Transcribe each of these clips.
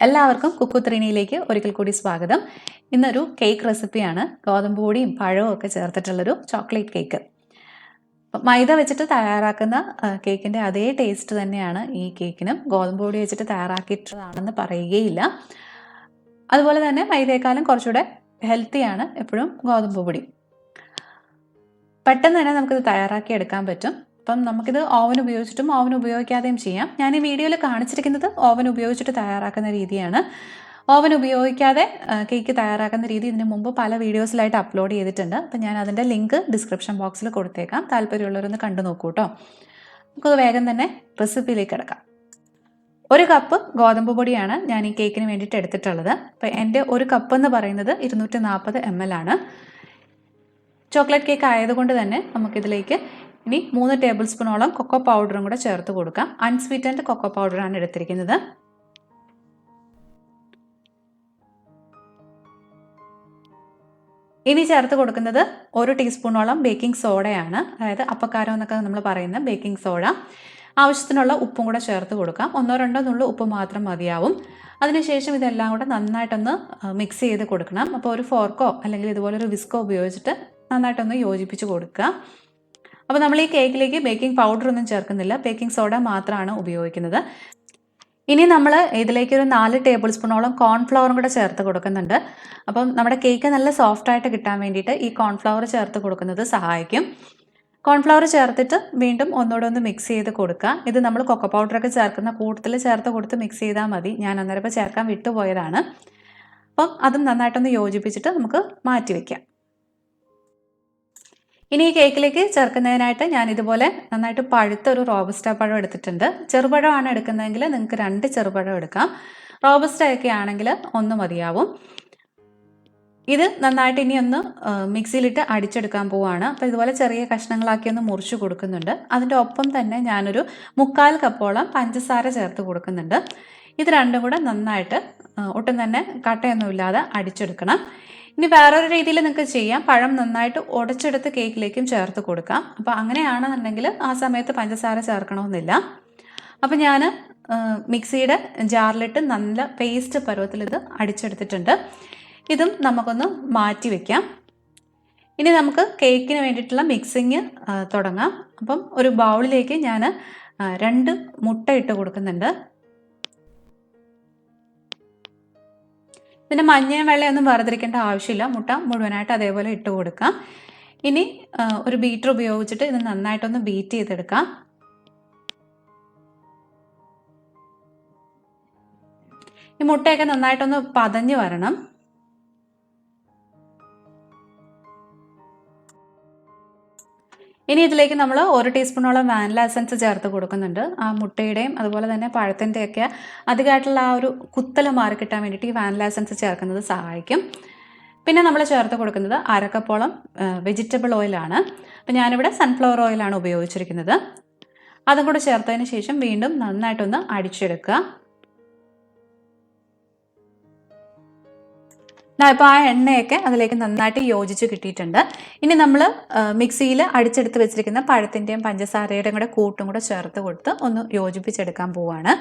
എല്ലാവർക്കും കുക്കുത്രിണിയിലേക്ക് ഒരിക്കൽ കൂടി സ്വാഗതം. ഇന്നൊരു കേക്ക് റെസിപ്പിയാണ്. ഗോതമ്പ് പൊടിയും പഴവും ഒക്കെ ചേർത്തിട്ടുള്ളൊരു ചോക്ലേറ്റ് കേക്ക്. മൈദ വെച്ചിട്ട് തയ്യാറാക്കുന്ന കേക്കിൻ്റെ അതേ ടേസ്റ്റ് തന്നെയാണ് ഈ കേക്കിനും. ഗോതമ്പ് പൊടി വെച്ചിട്ട് തയ്യാറാക്കിയിട്ടതാണെന്ന് പറയുകയില്ല. അതുപോലെ തന്നെ മൈദയേക്കാളും കുറച്ചുകൂടെ ഹെൽത്തിയാണ് എപ്പോഴും ഗോതമ്പ് പൊടി. പെട്ടെന്ന് തന്നെ നമുക്കിത് തയ്യാറാക്കി എടുക്കാൻ പറ്റും. അപ്പം നമുക്കിത് ഓവൻ ഉപയോഗിച്ചിട്ടും ഓവൻ ഉപയോഗിക്കാതെയും ചെയ്യാം. ഞാൻ ഈ വീഡിയോയിൽ കാണിച്ചിരിക്കുന്നത് ഓവൻ ഉപയോഗിച്ചിട്ട് തയ്യാറാക്കുന്ന രീതിയാണ്. ഓവൻ ഉപയോഗിക്കാതെ കേക്ക് തയ്യാറാക്കുന്ന രീതി ഇതിന് മുമ്പ് പല വീഡിയോസിലായിട്ട് അപ്ലോഡ് ചെയ്തിട്ടുണ്ട്. അപ്പം ഞാൻ അതിൻ്റെ ലിങ്ക് ഡിസ്ക്രിപ്ഷൻ ബോക്സിൽ കൊടുത്തേക്കാം. താല്പര്യമുള്ളവരൊന്ന് കണ്ടു നോക്കൂ കേട്ടോ. നമുക്കത് വേഗം തന്നെ റെസിപ്പിയിലേക്ക് കിടക്കാം. 1 കപ്പ് ഗോതമ്പ് പൊടിയാണ് ഞാൻ ഈ കേക്കിന് വേണ്ടിയിട്ട് എടുത്തിട്ടുള്ളത്. അപ്പോൾ എൻ്റെ 1 കപ്പ് എന്ന് പറയുന്നത് 240 ml ആണ്. ചോക്ലേറ്റ് കേക്ക് ആയതുകൊണ്ട് തന്നെ നമുക്കിതിലേക്ക് ഇനി 3 ടേബിൾ സ്പൂണോളം കൊക്കോ പൗഡറും കൂടെ ചേർത്ത് കൊടുക്കാം. അൺസ്വീറ്റൻഡ് കൊക്കോ പൗഡറാണ് എടുത്തിരിക്കുന്നത്. ഇനി ചേർത്ത് കൊടുക്കുന്നത് 1 ടീസ്പൂണോളം ബേക്കിംഗ് സോഡയാണ്. അതായത് അപ്പക്കാരം എന്നൊക്കെ നമ്മൾ പറയുന്ന ബേക്കിംഗ് സോഡ. ആവശ്യത്തിനുള്ള ഉപ്പും കൂടെ ചേർത്ത് കൊടുക്കാം. 1-2 നുള്ളു ഉപ്പ് മാത്രം മതിയാവും. അതിനുശേഷം ഇതെല്ലാം കൂടെ നന്നായിട്ടൊന്ന് മിക്സ് ചെയ്ത് കൊടുക്കണം. അപ്പോൾ ഒരു ഫോർക്കോ അല്ലെങ്കിൽ ഇതുപോലൊരു വിസ്കോ ഉപയോഗിച്ചിട്ട് നന്നായിട്ടൊന്ന് യോജിപ്പിച്ച് കൊടുക്കുക. അപ്പോൾ നമ്മൾ ഈ കേക്കിലേക്ക് ബേക്കിംഗ് പൗഡർ ഒന്നും ചേർക്കുന്നില്ല, ബേക്കിംഗ് സോഡ മാത്രമാണ് ഉപയോഗിക്കുന്നത്. ഇനി നമ്മൾ ഇതിലേക്ക് ഒരു 4 ടേബിൾ സ്പൂണോളം കോൺഫ്ലവറും കൂടെ ചേർത്ത് കൊടുക്കുന്നുണ്ട്. അപ്പം നമ്മുടെ കേക്ക് നല്ല സോഫ്റ്റായിട്ട് കിട്ടാൻ വേണ്ടിയിട്ട് ഈ കോൺഫ്ലവർ ചേർത്ത് കൊടുക്കുന്നത് സഹായിക്കും. കോൺഫ്ലവർ ചേർത്തിട്ട് വീണ്ടും ഒന്നുകൂടെ ഒന്ന് മിക്സ് ചെയ്ത് കൊടുക്കുക. ഇത് നമ്മൾ കൊക്കോ പൗഡറൊക്കെ ചേർക്കുന്ന കൂട്ടത്തിൽ ചേർത്ത് കൊടുത്ത് മിക്സ് ചെയ്താൽ മതി. ഞാൻ അന്നേരം ഇപ്പോൾ ചേർക്കാൻ വിട്ടുപോയതാണ്. അപ്പം അതും നന്നായിട്ടൊന്ന് യോജിപ്പിച്ചിട്ട് നമുക്ക് മാറ്റി വയ്ക്കാം. ഇനി ഈ കേക്കിലേക്ക് ചേർക്കുന്നതിനായിട്ട് ഞാൻ ഇതുപോലെ നന്നായിട്ട് പഴുത്ത ഒരു റോബസ്റ്റ പഴം എടുത്തിട്ടുണ്ട്. ചെറുപഴമാണ് എടുക്കുന്നതെങ്കിൽ നിങ്ങൾക്ക് 2 ചെറുപഴം എടുക്കാം. റോബസ്റ്റ ഒക്കെ ആണെങ്കിൽ 1 മതിയാവും. ഇത് നന്നായിട്ട് ഇനി ഒന്ന് മിക്സിയിലിട്ട് അടിച്ചെടുക്കാൻ പോവുകയാണ്. അപ്പോൾ ഇതുപോലെ ചെറിയ കഷ്ണങ്ങളാക്കി ഒന്ന് മുറിച്ച് കൊടുക്കുന്നുണ്ട്. അതിൻ്റെ ഒപ്പം തന്നെ ഞാനൊരു 1/4 കപ്പോളം പഞ്ചസാര ചേർത്ത് കൊടുക്കുന്നുണ്ട്. ഇത് രണ്ടും കൂടെ നന്നായിട്ട് ഒട്ടും തന്നെ കട്ടയൊന്നുമില്ലാതെ അടിച്ചെടുക്കണം. ഇനി വേറൊരു രീതിയിൽ നിങ്ങൾക്ക് ചെയ്യാം. പഴം നന്നായിട്ട് ഉടച്ചെടുത്ത് കേക്കിലേക്കും ചേർത്ത് കൊടുക്കാം. അപ്പോൾ അങ്ങനെയാണെന്നുണ്ടെങ്കിൽ ആ സമയത്ത് പഞ്ചസാര ചേർക്കണമെന്നില്ല. അപ്പോൾ ഞാൻ മിക്സിയുടെ ജാറിലിട്ട് നല്ല പേസ്റ്റ് പരുവത്തിൽ ഇത് അടിച്ചെടുത്തിട്ടുണ്ട്. ഇതും നമുക്കൊന്ന് മാറ്റി വയ്ക്കാം. ഇനി നമുക്ക് കേക്കിന് വേണ്ടിയിട്ടുള്ള മിക്സിങ് തുടങ്ങാം. അപ്പം ഒരു ബൗളിലേക്ക് ഞാൻ 2 മുട്ട ഇട്ട് കൊടുക്കുന്നുണ്ട്. ഇതിൻ്റെ മഞ്ഞയും വെള്ളയൊന്നും വേർതിരിക്കേണ്ട ആവശ്യമില്ല. മുട്ട മുഴുവനായിട്ട് അതേപോലെ ഇട്ട് കൊടുക്കാം. ഇനി ഒരു ബീറ്റർ ഉപയോഗിച്ചിട്ട് ഇത് നന്നായിട്ടൊന്ന് ബീറ്റ് ചെയ്തെടുക്കാം. ഈ മുട്ടയൊക്കെ നന്നായിട്ടൊന്ന് പതഞ്ഞ് വരണം. ഇനി ഇതിലേക്ക് നമ്മൾ 1 ടീസ്പൂണോളം വാനില എസൻസ് ചേർത്ത് കൊടുക്കുന്നുണ്ട്. ആ മുട്ടയുടെയും അതുപോലെ തന്നെ പഴത്തിൻ്റെയൊക്കെ അധികമായിട്ടുള്ള ആ ഒരു കുത്തൽ മാറി കിട്ടാൻ വേണ്ടിയിട്ട് ഈ വാനില എസൻസ് ചേർക്കുന്നത് സഹായിക്കും. പിന്നെ നമ്മൾ ചേർത്ത് കൊടുക്കുന്നത് 1/2 കപ്പോളം വെജിറ്റബിൾ ഓയിലാണ്. അപ്പം ഞാനിവിടെ സൺഫ്ലവർ ഓയിലാണ് ഉപയോഗിച്ചിരിക്കുന്നത്. അതും കൂടെ ചേർത്തതിന് ശേഷം വീണ്ടും നന്നായിട്ടൊന്ന് അടിച്ചെടുക്കുക. ഇപ്പോൾ ആ എണ്ണയൊക്കെ അതിലേക്ക് നന്നായിട്ട് യോജിച്ച് കിട്ടിയിട്ടുണ്ട്. ഇനി നമ്മൾ മിക്സിയിൽ അടിച്ചെടുത്ത് വെച്ചിരിക്കുന്ന പഴത്തിൻ്റെയും പഞ്ചസാരയുടെയും കൂടെ കൂട്ടും കൂടെ ചേർത്ത് കൊടുത്ത് ഒന്ന് യോജിപ്പിച്ചെടുക്കാൻ പോവുകയാണ്.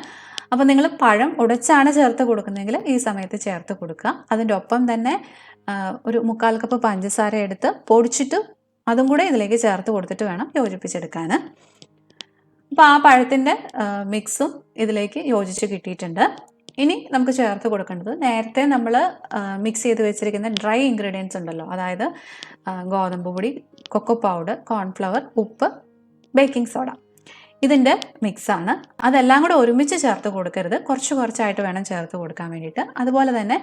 അപ്പോൾ നിങ്ങൾ പഴം ഉടച്ചാണ് ചേർത്ത് കൊടുക്കുന്നതെങ്കിൽ ഈ സമയത്ത് ചേർത്ത് കൊടുക്കുക. അതിൻ്റെ ഒപ്പം തന്നെ ഒരു 1/4 കപ്പ് പഞ്ചസാര എടുത്ത് പൊടിച്ചിട്ട് അതും കൂടെ ഇതിലേക്ക് ചേർത്ത് കൊടുത്തിട്ട് വേണം യോജിപ്പിച്ചെടുക്കാൻ. അപ്പോൾ ആ പഴത്തിൻ്റെ മിക്സും ഇതിലേക്ക് യോജിച്ച് കിട്ടിയിട്ടുണ്ട്. ഇനി നമുക്ക് ചേർത്ത് കൊടുക്കേണ്ടത് നേരത്തെ നമ്മൾ മിക്സ് ചെയ്ത് വെച്ചിരിക്കുന്ന ഡ്രൈ ഇൻഗ്രീഡിയൻസ് ഉണ്ടല്ലോ, അതായത് ഗോതമ്പ് പൊടി, കൊക്കോ പൗഡർ, കോൺഫ്ലവർ, ഉപ്പ്, ബേക്കിംഗ് സോഡ, ഇതിൻ്റെ മിക്സാണ്. അതെല്ലാം കൂടെ ഒരുമിച്ച് ചേർത്ത് കൊടുക്കരുത്. കുറച്ചായിട്ട് വേണം ചേർത്ത് കൊടുക്കാൻ വേണ്ടിയിട്ട്. അതുപോലെ തന്നെ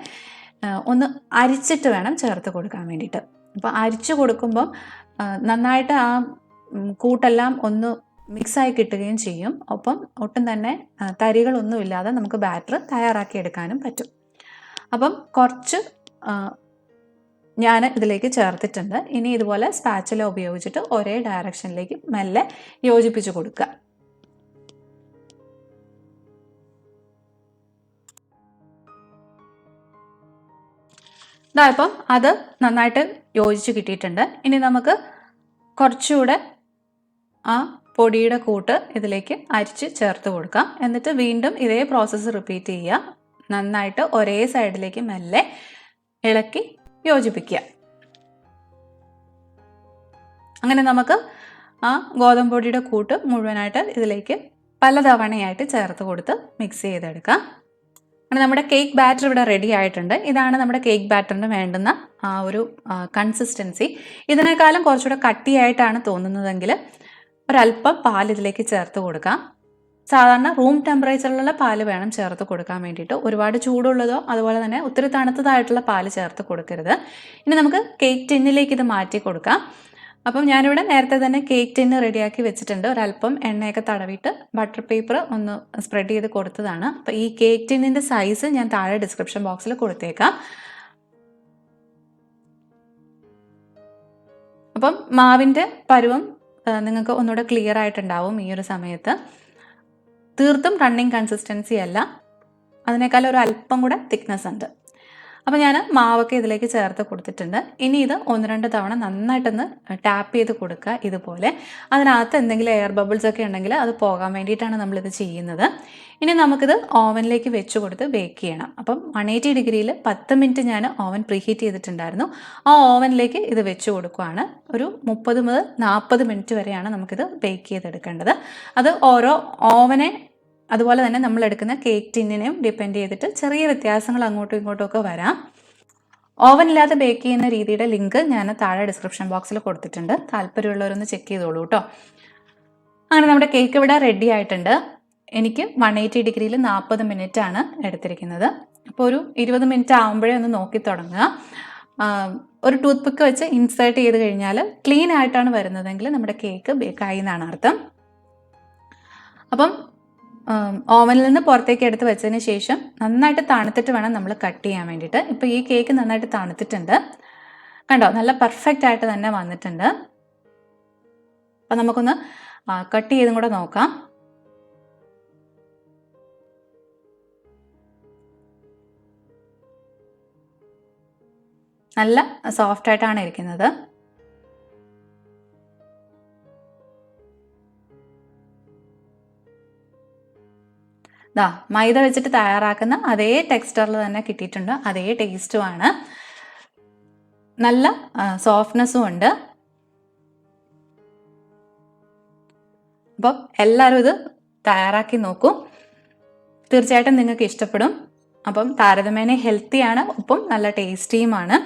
ഒന്ന് അരിച്ചിട്ട് വേണം ചേർത്ത് കൊടുക്കാൻ വേണ്ടിയിട്ട്. അപ്പോൾ അരിച്ചു കൊടുക്കുമ്പം നന്നായിട്ട് ആ കൂട്ടെല്ലാം ഒന്ന് മിക്സായി കിട്ടുകയും ചെയ്യും. ഒപ്പം ഒട്ടും തന്നെ തരികളൊന്നുമില്ലാതെ നമുക്ക് ബാറ്റർ തയ്യാറാക്കിയെടുക്കാനും പറ്റും. അപ്പം കുറച്ച് ഞാൻ ഇതിലേക്ക് ചേർത്തിട്ടുണ്ട്. ഇനി ഇതുപോലെ സ്പാച്ചുല ഉപയോഗിച്ചിട്ട് ഒരേ ഡയറക്ഷനിലേക്ക് മെല്ലെ യോജിപ്പിച്ച് കൊടുക്കുക. ഇപ്പം അത് നന്നായിട്ട് യോജിച്ച് കിട്ടിയിട്ടുണ്ട്. ഇനി നമുക്ക് കുറച്ചുകൂടെ ആ പൊടിയുടെ കൂട്ട് ഇതിലേക്ക് അരിച്ച് ചേർത്ത് കൊടുക്കാം. എന്നിട്ട് വീണ്ടും ഇതേ പ്രോസസ്സ് റിപ്പീറ്റ് ചെയ്യുക. നന്നായിട്ട് ഒരേ സൈഡിലേക്ക് മെല്ലെ ഇളക്കി യോജിപ്പിക്കുക. അങ്ങനെ നമുക്ക് ആ ഗോതമ്പ് പൊടിയുടെ കൂട്ട് മുഴുവനായിട്ട് ഇതിലേക്ക് പലതവണയായിട്ട് ചേർത്ത് കൊടുത്ത് മിക്സ് ചെയ്തെടുക്കാം. അങ്ങനെ നമ്മുടെ കേക്ക് ബാറ്റർ ഇവിടെ റെഡി ആയിട്ടുണ്ട്. ഇതാണ് നമ്മുടെ കേക്ക് ബാറ്ററിന് വേണ്ടുന്ന ആ ഒരു കൺസിസ്റ്റൻസി. ഇതിനേക്കാളും കുറച്ചുകൂടെ കട്ടിയായിട്ടാണ് തോന്നുന്നതെങ്കിൽ ഒരല്പം പാൽ ഇതിലേക്ക് ചേർത്ത് കൊടുക്കാം. സാധാരണ റൂം ടെമ്പറേച്ചറിലുള്ള പാല് വേണം ചേർത്ത് കൊടുക്കാൻ വേണ്ടിയിട്ട്. ഒരുപാട് ചൂടുള്ളതോ അതുപോലെ തന്നെ ഒത്തിരി തണുത്തതായിട്ടുള്ള പാല് ചേർത്ത് കൊടുക്കരുത്. ഇനി നമുക്ക് കേക്ക് ടിന്നിലേക്ക് ഇത് മാറ്റി കൊടുക്കാം. അപ്പം ഞാനിവിടെ നേരത്തെ തന്നെ കേക്ക് ടിന്ന് റെഡിയാക്കി വെച്ചിട്ടുണ്ട്. ഒരല്പം എണ്ണയൊക്കെ തടവിയിട്ട് ബട്ടർ പേപ്പർ ഒന്ന് സ്പ്രെഡ് ചെയ്ത് കൊടുത്തതാണ്. അപ്പോൾ ഈ കേക്ക് ടിന്നിൻ്റെ സൈസ് ഞാൻ താഴെ ഡിസ്ക്രിപ്ഷൻ ബോക്സിൽ കൊടുത്തേക്കാം. അപ്പം മാവിൻ്റെ പരുവം നിങ്ങൾക്ക് ഒന്നുകൂടെ ക്ലിയർ ആയിട്ടുണ്ടാവും ഈ ഒരു സമയത്ത്. തീർത്തും റണ്ണിങ് കൺസിസ്റ്റൻസി അല്ല, അതിനേക്കാൾ ഒരു അല്പം കൂടെ തിക്നെസ് ഉണ്ട്. അപ്പോൾ ഞാൻ മാവൊക്കെ ഇതിലേക്ക് ചേർത്ത് കൊടുത്തിട്ടുണ്ട്. ഇനി ഇത് 1-2 തവണ നന്നായിട്ടൊന്ന് ടാപ്പ് ചെയ്ത് കൊടുക്കുക ഇതുപോലെ. അതിനകത്ത് എന്തെങ്കിലും എയർ ബബിൾസ് ഒക്കെ ഉണ്ടെങ്കിൽ അത് പോകാൻ വേണ്ടിയിട്ടാണ് നമ്മളിത് ചെയ്യുന്നത്. ഇനി നമുക്കിത് ഓവനിലേക്ക് വെച്ച് കൊടുത്ത് ബേക്ക് ചെയ്യണം. അപ്പം 180 ഡിഗ്രിയിൽ 10 മിനിറ്റ് ഞാൻ ഓവൻ പ്രീഹീറ്റ് ചെയ്തിട്ടുണ്ടായിരുന്നു. ആ ഓവനിലേക്ക് ഇത് വെച്ച് കൊടുക്കുകയാണ്. ഒരു 30 മുതൽ 40 മിനിറ്റ് വരെയാണ് നമുക്കിത് ബേക്ക് ചെയ്തെടുക്കേണ്ടത്. അത് ഓരോ ഓവനെ അതുപോലെ തന്നെ നമ്മൾ എടുക്കുന്ന കേക്ക് ടിന്നിനെയും ഡിപ്പെൻഡ് ചെയ്തിട്ട് ചെറിയ വ്യത്യാസങ്ങൾ അങ്ങോട്ടും ഇങ്ങോട്ടും ഒക്കെ വരാം. ഓവനില്ലാതെ ബേക്ക് ചെയ്യുന്ന രീതിയുടെ ലിങ്ക് ഞാൻ താഴെ ഡിസ്ക്രിപ്ഷൻ ബോക്സിൽ കൊടുത്തിട്ടുണ്ട്. താല്പര്യമുള്ളവരൊന്ന് ചെക്ക് ചെയ്തോളൂ കേട്ടോ. അങ്ങനെ നമ്മുടെ കേക്ക് ഇവിടെ റെഡി ആയിട്ടുണ്ട്. എനിക്ക് 180 ഡിഗ്രിയിൽ 40 മിനിറ്റ് ആണ് എടുത്തിരിക്കുന്നത്. അപ്പോൾ ഒരു 20 മിനിറ്റ് ആകുമ്പോഴേ ഒന്ന് നോക്കി തുടങ്ങുക. ഒരു ടൂത്ത് പിക്ക് വെച്ച് ഇൻസേർട്ട് ചെയ്ത് കഴിഞ്ഞാൽ ക്ലീൻ ആയിട്ടാണ് വരുന്നതെങ്കിൽ നമ്മുടെ കേക്ക് ബേക്കായി എന്നാണ് അർത്ഥം. അപ്പം ഓവനിൽ നിന്ന് പുറത്തേക്ക് എടുത്ത് വെച്ചതിന് ശേഷം നന്നായിട്ട് തണുത്തിട്ട് വേണം നമ്മൾ കട്ട് ചെയ്യാൻ വേണ്ടിയിട്ട്. ഇപ്പോൾ ഈ കേക്ക് നന്നായിട്ട് തണുത്തിട്ടുണ്ട്, കണ്ടോ, നല്ല പെർഫെക്റ്റ് ആയിട്ട് തന്നെ വന്നിട്ടുണ്ട്. അപ്പം നമുക്കൊന്ന് കട്ട് ചെയ്തും കൂടെ നോക്കാം. നല്ല സോഫ്റ്റ് ആയിട്ടാണ് ഇരിക്കുന്നത്. മൈദ വെച്ചിട്ട് തയ്യാറാക്കുന്ന അതേ ടെക്സ്ചറിൽ തന്നെ കിട്ടിയിട്ടുണ്ട്, അതേ ടേസ്റ്റുമാണ്, നല്ല സോഫ്റ്റ്നെസ്സും ഉണ്ട്. അപ്പം എല്ലാവരും ഇത് തയ്യാറാക്കി നോക്കൂ, തീർച്ചയായിട്ടും നിങ്ങൾക്ക് ഇഷ്ടപ്പെടും. അപ്പം താരതമ്യേന ഹെൽത്തിയാണ്, ഒപ്പം നല്ല ടേസ്റ്റിയുമാണ്.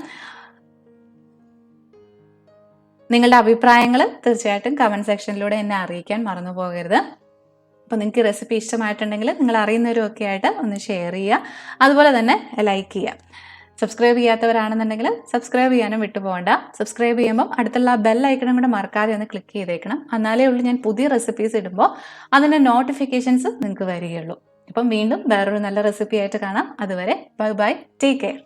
നിങ്ങളുടെ അഭിപ്രായങ്ങൾ തീർച്ചയായിട്ടും കമൻറ്റ് സെക്ഷനിലൂടെ എന്നെ അറിയിക്കാൻ മറന്നു പോകരുത്. അപ്പോൾ നിങ്ങൾക്ക് റെസിപ്പി ഇഷ്ടമായിട്ടുണ്ടെങ്കിൽ നിങ്ങൾ അറിയുന്നവരും ഒക്കെ ആയിട്ട് ഒന്ന് ഷെയർ ചെയ്യുക, അതുപോലെ തന്നെ ലൈക്ക് ചെയ്യുക. സബ്സ്ക്രൈബ് ചെയ്യാത്തവരാണെന്നുണ്ടെങ്കിൽ സബ്സ്ക്രൈബ് ചെയ്യാനും വിട്ടുപോകണ്ട. സബ്സ്ക്രൈബ് ചെയ്യുമ്പോൾ അടുത്തുള്ള ബെൽ ഐക്കണും കൂടെ മറക്കാതെ ഒന്ന് ക്ലിക്ക് ചെയ്തേക്കണം. എന്നാലേ ഉള്ളൂ ഞാൻ പുതിയ റെസിപ്പീസ് ഇടുമ്പോൾ അതിൻ്റെ നോട്ടിഫിക്കേഷൻസ് നിങ്ങൾക്ക് വരികയുള്ളൂ. അപ്പം വീണ്ടും വേറൊരു നല്ല റെസിപ്പി ആയിട്ട് കാണാം. അതുവരെ ബൈ ബൈ, ടേക്ക് കെയർ.